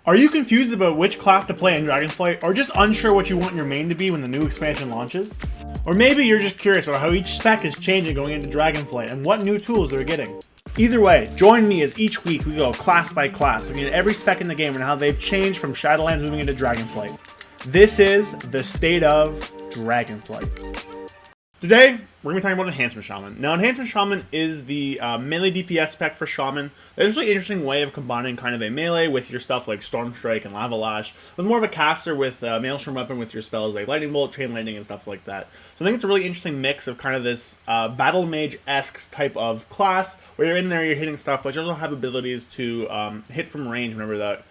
Are you confused about which class to play in Dragonflight, or just unsure what you want your main to be when the new expansion launches? Or maybe you're just curious about how each spec is changing going into Dragonflight and what new tools they're getting. Either way, join me as each week we go class by class, looking at every spec in the game and how they've changed from Shadowlands moving into Dragonflight. This is the state of Dragonflight. Today, we're going to be talking about Enhancement Shaman. Now, Enhancement Shaman is the melee DPS spec for Shaman. There's a really interesting way of combining kind of a melee with your stuff like Storm Strike and Lava Lash, with more of a caster with Maelstrom Weapon with your spells like Lightning Bolt, Chain Lightning, and stuff like that. So I think it's a really interesting mix of kind of this Battle Mage-esque type of class, where you're in there, you're hitting stuff, but you also have abilities to hit from range whenever that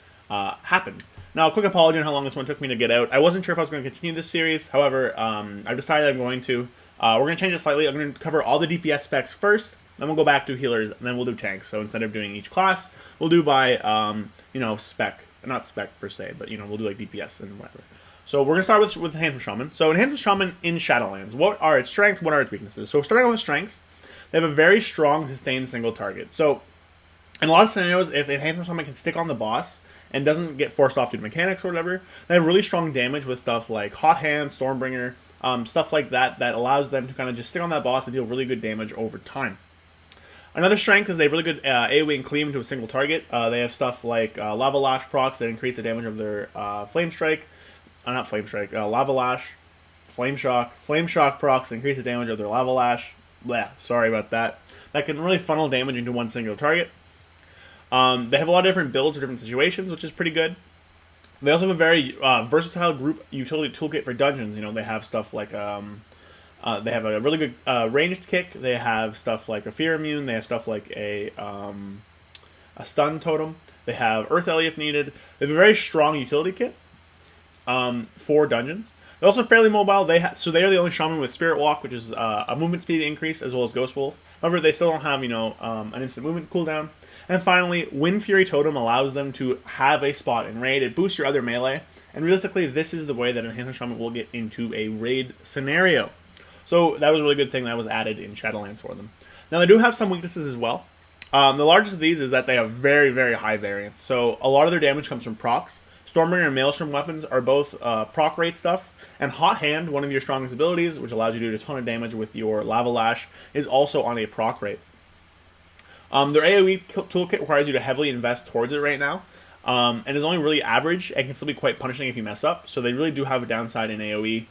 happens. Now, a quick apology on how long this one took me to get out. I wasn't sure if I was going to continue this series, however, I've decided I'm going to. We're going to change it slightly. I'm going to cover all the DPS specs first, then we'll go back to healers, and then we'll do tanks. So instead of doing each class, we'll do by, spec. Not spec per se, but, we'll do like DPS and whatever. So we're going to start with Enhancement Shaman. So Enhancement Shaman in Shadowlands. What are its strengths? What are its weaknesses? So starting with strengths, they have a very strong sustained single target. So in a lot of scenarios, if Enhancement Shaman can stick on the boss and doesn't get forced off due to mechanics or whatever, they have really strong damage with stuff like Hot Hand, Stormbringer, stuff like that allows them to kind of just stick on that boss and deal really good damage over time. Another strength is they have really good AoE and cleave into a single target. They have stuff like Lava Lash procs that increase the damage of their Lava Lash, Flame Shock. Flame Shock procs increase the damage of their Lava Lash. Bleh, sorry about that. That can really funnel damage into one single target. They have a lot of different builds for different situations, which is pretty good. They also have a very versatile group utility toolkit for dungeons. They have stuff like they have a really good ranged kick. They have stuff like a fear immune. They have stuff like a stun totem. They have Earth Ellie if needed. They have a very strong utility kit for dungeons. They're also fairly mobile. They are the only shaman with Spirit Walk, which is a movement speed increase, as well as Ghost Wolf. However, they still don't have an instant movement cooldown. And finally, Wind Fury Totem allows them to have a spot in raid. It boosts your other melee. And realistically, this is the way that Enhancement Shaman will get into a raid scenario. So that was a really good thing that was added in Shadowlands for them. Now, they do have some weaknesses as well. The largest of these is that they have very, very high variance. So a lot of their damage comes from procs. Stormbringer and Maelstrom weapons are both proc rate stuff. And Hot Hand, one of your strongest abilities, which allows you to do a ton of damage with your Lava Lash, is also on a proc rate. Their AoE toolkit requires you to heavily invest towards it right now, and is only really average and can still be quite punishing if you mess up. So they really do have a downside in AoE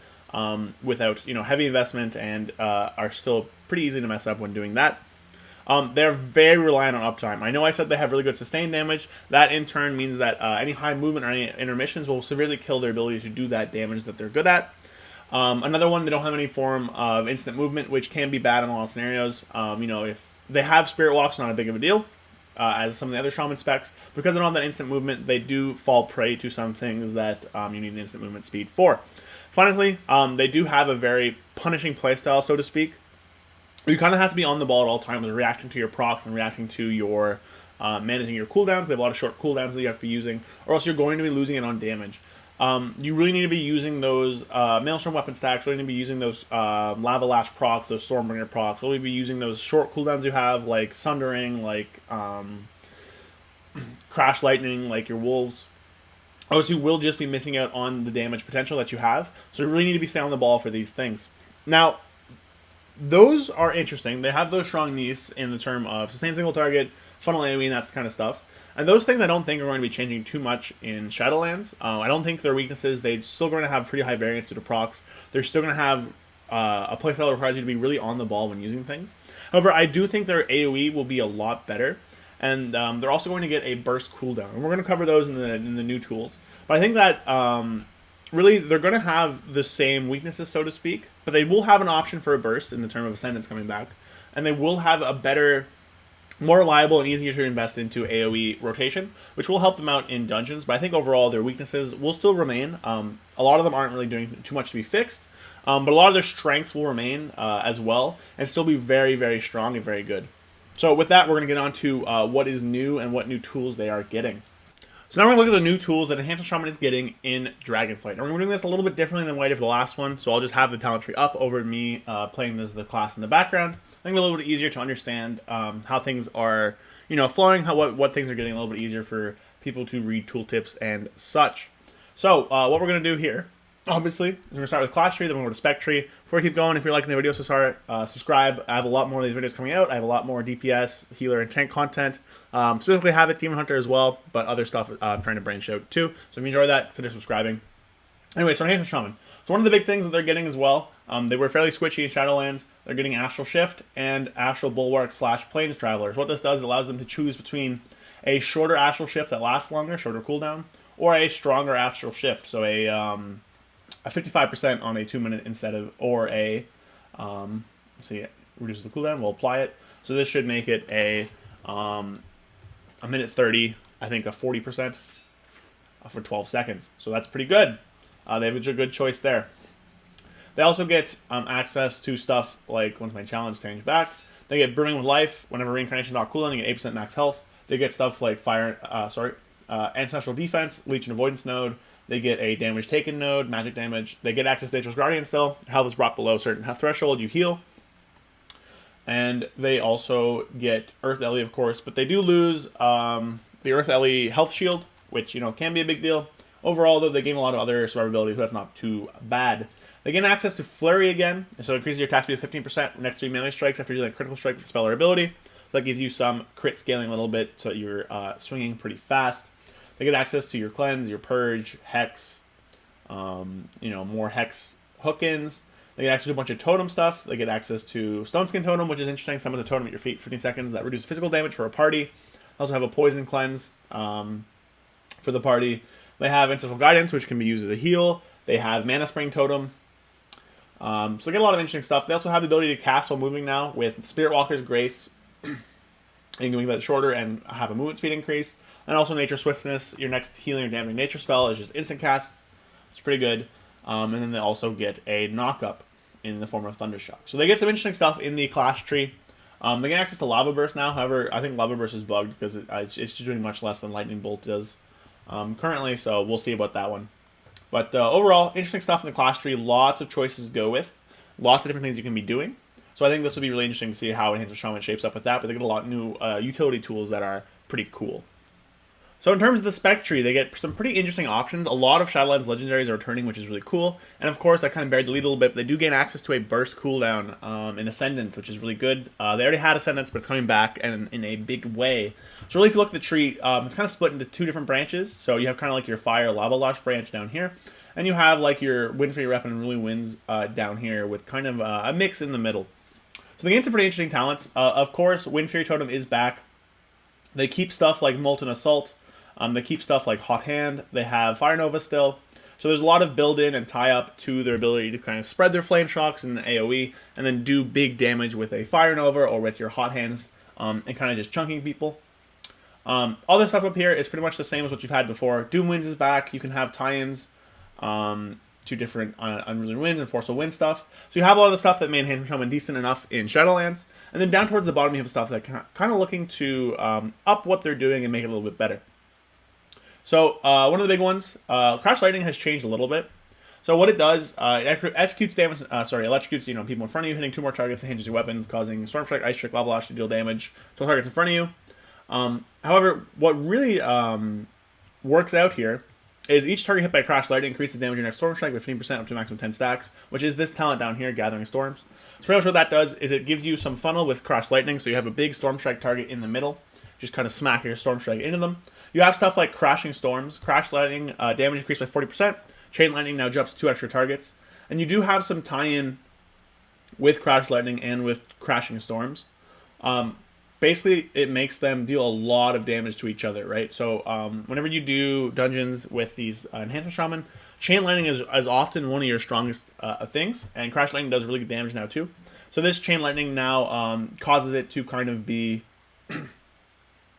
without heavy investment, and are still pretty easy to mess up when doing that. They're very reliant on uptime. I know I said they have really good sustained damage. That in turn means that any high movement or any intermissions will severely kill their ability to do that damage that they're good at. Another one, they don't have any form of instant movement, which can be bad in a lot of scenarios. If they have Spirit Walks, not a big of a deal, as some of the other Shaman specs. Because they don't have that instant movement, they do fall prey to some things that you need an instant movement speed for. Finally, they do have a very punishing playstyle, so to speak. You kind of have to be on the ball at all times, reacting to your procs and reacting to your managing your cooldowns. They have a lot of short cooldowns that you have to be using, or else you're going to be losing it on damage. You really need to be using those Maelstrom weapon stacks, really need to be using those Lava Lash procs, those Stormbringer procs, really be using those short cooldowns you have, like Sundering, like Crash Lightning, like your Wolves. Or else you will just be missing out on the damage potential that you have, so you really need to be staying on the ball for these things. Now, those are interesting. They have those strong needs in the term of sustained single target, funnel AoE, and that kind of stuff. And those things I don't think are going to be changing too much in Shadowlands. I don't think their weaknesses, they're still going to have pretty high variance due to procs. They're still going to have a playstyle that requires you to be really on the ball when using things. However, I do think their AoE will be a lot better. And they're also going to get a burst cooldown. And we're going to cover those in the new tools. But I think that really they're going to have the same weaknesses, so to speak. But they will have an option for a burst in the term of Ascendance coming back. And they will have a better, more reliable and easier to invest into AoE rotation, which will help them out in dungeons. But I think overall their weaknesses will still remain. A lot of them aren't really doing too much to be fixed, but a lot of their strengths will remain as well and still be very, very strong and very good. So with that, we're going to get on to what is new and what new tools they are getting. So now we're going to look at the new tools that Enhancement Shaman is getting in Dragonflight. And we're doing this a little bit differently than what I did for the last one, so I'll just have the talent tree up over me playing this the class in the background. I think it's a little bit easier to understand how things are, flowing, what things are getting a little bit easier for people to read tooltips and such. So what we're going to do here, obviously, is we're going to start with class tree, then we're going to spec tree. Before we keep going, if you're liking the video so far, subscribe. I have a lot more of these videos coming out. I have a lot more DPS, healer, and tank content. Specifically have it Demon Hunter as well, but other stuff I'm trying to branch out too. So if you enjoy that, consider subscribing. Anyway, so Enhancement Shaman. So one of the big things that they're getting as well, they were fairly squishy in Shadowlands. They're getting Astral Shift and Astral Bulwark / Plains Travelers. What this does is allows them to choose between a shorter Astral Shift that lasts longer, shorter cooldown, or a stronger Astral Shift. So a 55% on a 2-minute instead of, or a, let's see, reduces the cooldown, we'll apply it. So this should make it a minute 30, I think a 40% for 12 seconds. So that's pretty good. They have a good choice there. They also get access to stuff like, once my challenge change back, they get Brimming with Life. Whenever Reincarnation not cooldown, you get 8% max health. They get stuff like Ancestral Defense, Leech and Avoidance node. They get a Damage Taken node, Magic Damage. They get access to Nature's Guardian still. Health is brought below a certain threshold, you heal. And they also get Earth Ellie, of course, but they do lose the Earth Ellie health shield, which, can be a big deal. Overall, though, they gain a lot of other survivability, so that's not too bad. They gain access to Flurry again, so it increases your attack speed 15% next 3 melee strikes after dealing a critical strike with spell or ability. So that gives you some crit scaling a little bit, so you're swinging pretty fast. They get access to your Cleanse, your Purge, Hex, more Hex hook-ins. They get access to a bunch of totem stuff. They get access to Stone Skin Totem, which is interesting. Summons a totem at your feet for 15 seconds that reduces physical damage for a party. They also have a Poison Cleanse for the party. They have Ancestral Guidance, which can be used as a heal. They have Mana Spring Totem. So they get a lot of interesting stuff. They also have the ability to cast while moving now with Spirit Walker's Grace. And you can make that shorter and have a movement speed increase. And also Nature Swiftness. Your next healing or damaging nature spell is just instant casts. It's pretty good. And then they also get a knock-up in the form of Thundershock. So they get some interesting stuff in the class tree. They get access to Lava Burst now. However, I think Lava Burst is bugged because it's just doing much less than Lightning Bolt does currently. So we'll see about that one. But overall, interesting stuff in the class tree. Lots of choices to go with. Lots of different things you can be doing. So I think this would be really interesting to see how Enhancement Shaman shapes up with that. But they get a lot of new utility tools that are pretty cool. So in terms of the spec tree, they get some pretty interesting options. A lot of Shadowlands legendaries are returning, which is really cool. And of course, that kind of buried the lead a little bit. But they do gain access to a burst cooldown in Ascendance, which is really good. They already had Ascendance, but it's coming back and in a big way. So really, if you look at the tree, it's kind of split into 2 different branches. So you have kind of like your Fire Lava Lush branch down here. And you have like your Wind Fury Weapon and Ruling Winds down here with kind of a mix in the middle. So they gain some pretty interesting talents. Of course, Wind Fury Totem is back. They keep stuff like Molten Assault. They keep stuff like Hot Hand. They have Fire Nova still. So there's a lot of build-in and tie-up to their ability to kind of spread their Flame Shocks in the AoE and then do big damage with a Fire Nova or with your Hot Hands and kind of just chunking people. All this stuff up here is pretty much the same as what you've had before. Doom Winds is back. You can have tie-ins to different Unruly Winds and Forceful Wind stuff. So you have a lot of the stuff that made Enhancement Shaman decent enough in Shadowlands. And then down towards the bottom you have stuff that kind of looking to up what they're doing and make it a little bit better. So one of the big ones, Crash Lightning has changed a little bit. So what it does, it executes damage, electrocutes people in front of you, hitting 2 more targets and hinges your weapons, causing Storm Strike, Ice Strike, Lava Lash to deal damage to targets in front of you. However, what really works out here is each target hit by Crash Lightning increases damage your next Storm Strike by 15% up to a maximum 10 stacks, which is this talent down here, Gathering Storms. So pretty much what that does is it gives you some funnel with Crash Lightning, so you have a big Storm Strike target in the middle, just kind of smack your Storm Strike into them. You have stuff like Crashing Storms. Crash Lightning damage increased by 40%. Chain Lightning now jumps to 2 extra targets. And you do have some tie-in with Crash Lightning and with Crashing Storms. Basically, it makes them deal a lot of damage to each other, right? So whenever you do dungeons with these Enhancement Shaman, Chain Lightning is often one of your strongest things. And Crash Lightning does really good damage now too. So this Chain Lightning now causes it to kind of be a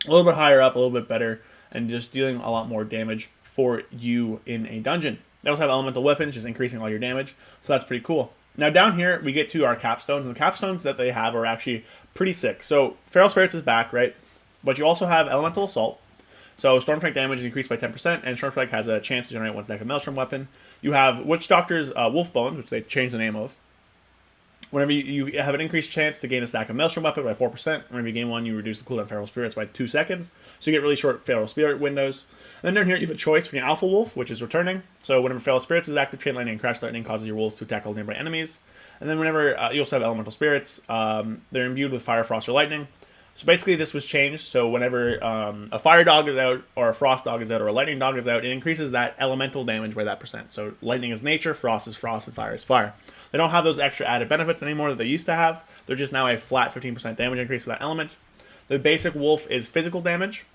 little bit higher up, a little bit better, and just dealing a lot more damage for you in a dungeon. They also have Elemental Weapons, just increasing all your damage, so that's pretty cool. Now down here, we get to our capstones, and the capstones that they have are actually pretty sick. So Feral Spirits is back, right? But you also have Elemental Assault. So Storm Strike damage is increased by 10%, and Storm Strike has a chance to generate 1 stack of Maelstrom Weapon. You have Witch Doctor's Wolf Bones, which they changed the name of. Whenever you have an increased chance to gain a stack of Maelstrom Weapon by 4%. Whenever you gain one, you reduce the cooldown of Feral Spirits by 2 seconds. So you get really short Feral Spirit windows. And then down here, you have a choice between Alpha Wolf, which is returning. So whenever Feral Spirits is active, Chain Lightning and Crash Lightning causes your wolves to attack all nearby enemies. And then whenever you also have Elemental Spirits, they're imbued with Fire, Frost, or Lightning. So basically this was changed, so whenever a Fire Dog is out, or a Frost Dog is out, or a Lightning Dog is out, it increases that elemental damage by that percent. So Lightning is nature, Frost is frost, and Fire is fire. They don't have those extra added benefits anymore that they used to have. They're just now a flat 15% damage increase for that element. The basic Wolf is physical damage.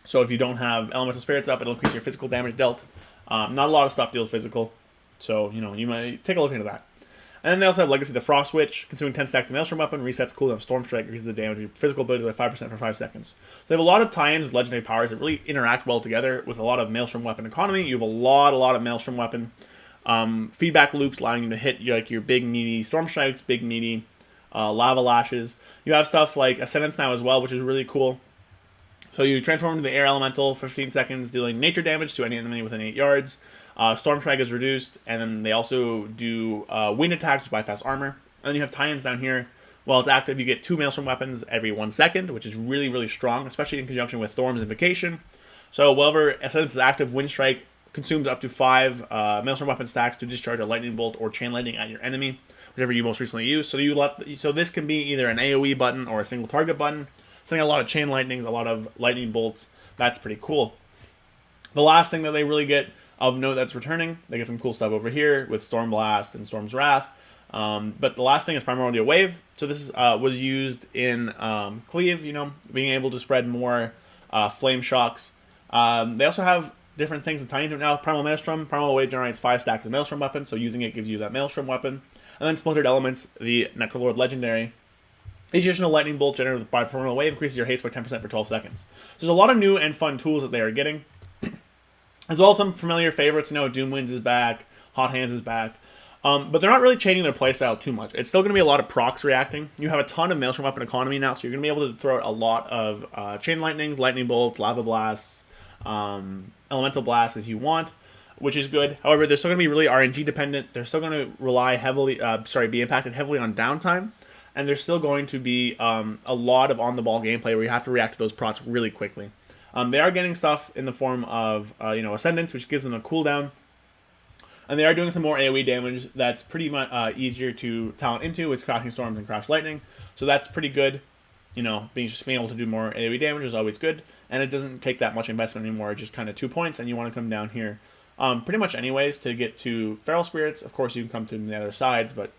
So if you don't have Elemental Spirits up, it'll increase your physical damage dealt. Not a lot of stuff deals physical, so you might take a look into that. And then they also have Legacy the Frost Witch, consuming 10 stacks of Maelstrom Weapon, resets cooldown of Storm Strike, increases the damage of your physical ability by 5% for 5 seconds. So they have a lot of tie-ins with legendary powers that really interact well together with a lot of Maelstrom Weapon economy. You have a lot of Maelstrom Weapon. Feedback loops allowing you to hit your big meaty Storm Strikes, big meaty Lava Lashes. You have stuff like Ascendance now as well, which is really cool. So you transform into the Air Elemental for 15 seconds, dealing nature damage to any enemy within 8 yards. Storm Strike is reduced, and then they also do wind attacks, which bypass armor. And then you have tie-ins down here. While it's active, you get 2 Maelstrom Weapons every 1 second, which is really, really strong, especially in conjunction with Thorm's Invocation. So whenever Ascendance is active, Wind Strike consumes up to 5 Maelstrom Weapon stacks to discharge a Lightning Bolt or Chain Lightning at your enemy, whichever you most recently used. So this can be either an AoE button or a single target button. Sending a lot of Chain Lightnings, a lot of Lightning Bolts. That's pretty cool. The last thing that they really get of note that's returning, they get some cool stuff over here with Storm Blast and Storm's Wrath. But the last thing is Primordial Wave. So this was used in Cleave, being able to spread more Flame Shocks. They also have different things to tie into it now. Primal Maelstrom. Primal Wave generates 5 stacks of Maelstrom Weapon, so using it gives you that Maelstrom Weapon. And then Splintered Elements, the Necrolord Legendary. Each additional Lightning Bolt generated by Primordial Wave increases your haste by 10% for 12 seconds. So there's a lot of new and fun tools that they are getting. As well as some familiar favorites, Doomwinds is back, Hot Hands is back. But they're not really changing their playstyle too much. It's still going to be a lot of procs reacting. You have a ton of Maelstrom Weapon economy now, so you're going to be able to throw out a lot of Chain Lightnings, Lightning Bolts, Lava Blasts, Elemental Blasts as you want, which is good. However, they're still going to be really RNG dependent. They're still going to rely heavily, be impacted heavily on downtime. And there's still going to be a lot of on-the-ball gameplay where you have to react to those procs really quickly. They are getting stuff in the form of, Ascendance, which gives them a cooldown. And they are doing some more AoE damage that's pretty much easier to talent into with Crashing Storms and Crash Lightning. So that's pretty good. Being able to do more AoE damage is always good. And it doesn't take that much investment anymore, just kind of 2 points. And you want to come down here pretty much anyways to get to Feral Spirits. Of course, you can come to the other sides, but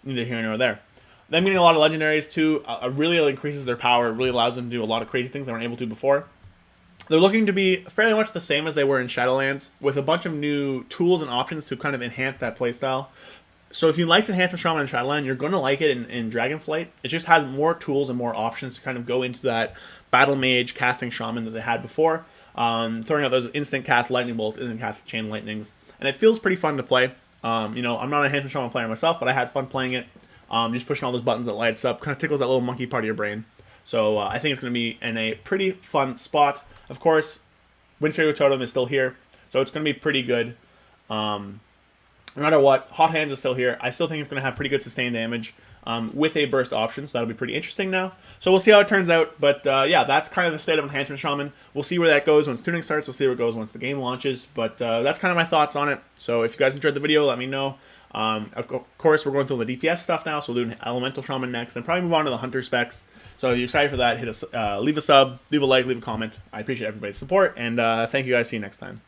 neither here nor there. Them getting a lot of legendaries too really increases their power. It really allows them to do a lot of crazy things they weren't able to before. They're looking to be fairly much the same as they were in Shadowlands, with a bunch of new tools and options to kind of enhance that playstyle. So if you liked Enhancement Shaman in Shadowlands, you're going to like it in Dragonflight. It just has more tools and more options to kind of go into that Battle Mage casting Shaman that they had before. Throwing out those instant cast Lightning Bolts, instant cast Chain Lightnings. And it feels pretty fun to play. I'm not an Enhancement Shaman player myself, but I had fun playing it. Just pushing all those buttons that lights up, kind of tickles that little monkey part of your brain. So I think it's going to be in a pretty fun spot. Of course, Windfairy Totem is still here, so it's going to be pretty good. No matter what, Hot Hands is still here. I still think it's going to have pretty good sustained damage with a burst option, so that'll be pretty interesting now. So we'll see how it turns out, but yeah, that's kind of the state of Enhancement Shaman. We'll see where that goes once tuning starts. We'll see where it goes once the game launches, but that's kind of my thoughts on it. So if you guys enjoyed the video, let me know. Of course, we're going through the DPS stuff now, so we'll do an Elemental Shaman next, and probably move on to the Hunter specs. So if you're excited for that, hit us, leave a sub, leave a like, leave a comment. I appreciate everybody's support, and thank you guys. See you next time.